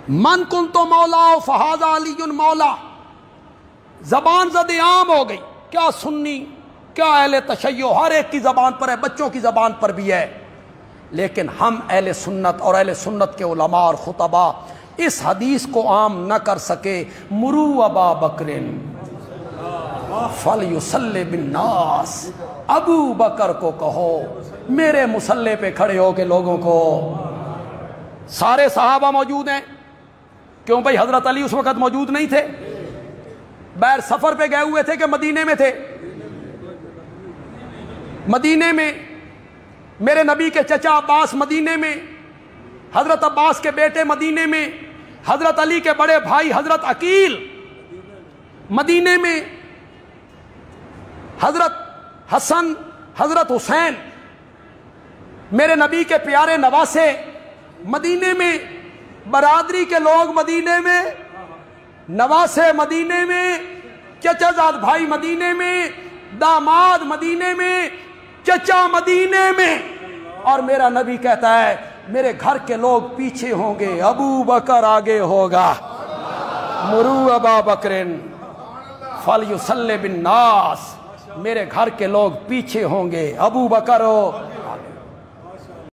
من کن تو مولا فہذا علی مولا، زبان زد عام ہو گئی، کیا سنی کیا اہل تشیع، ہر ایک کی زبان پر ہے، بچوں کی زبان پر بھی ہے، لیکن ہم اہل سنت اور اہل سنت کے علماء اور خطباء اس حدیث کو عام نہ کر سکے۔ مرو ابا بکر فلیصلی بالناس، ابو بکر کو کہو میرے مصلی پہ کھڑے ہو کے لوگوں کو۔ سارے صحابہ موجود ہیں، کیوں بھائی حضرت علی اس وقت موجود نہیں تھے؟ بہر سفر پہ گئے ہوئے تھے کہ مدینے میں تھے؟ مدینے میں، میرے نبی کے چچا عباس مدینے میں، حضرت عباس کے بیٹے مدینے میں، حضرت علی کے بڑے بھائی حضرت عقیل مدینے میں، حضرت حسن حضرت حسین میرے نبی کے پیارے نواسے مدینے میں، برادری کے لوگ مدینے میں، نواسے مدینے میں، چچا زاد بھائی مدینے میں، داماد مدینے میں، چچا مدینے میں، اور میرا نبی کہتا ہے میرے گھر کے لوگ پیچھے ہوں گے، ابو بکر آگے ہوگا۔ مرو ابا بکر فلیصلی بالناس، میرے گھر کے لوگ پیچھے ہوں گے، ابو بکر ہو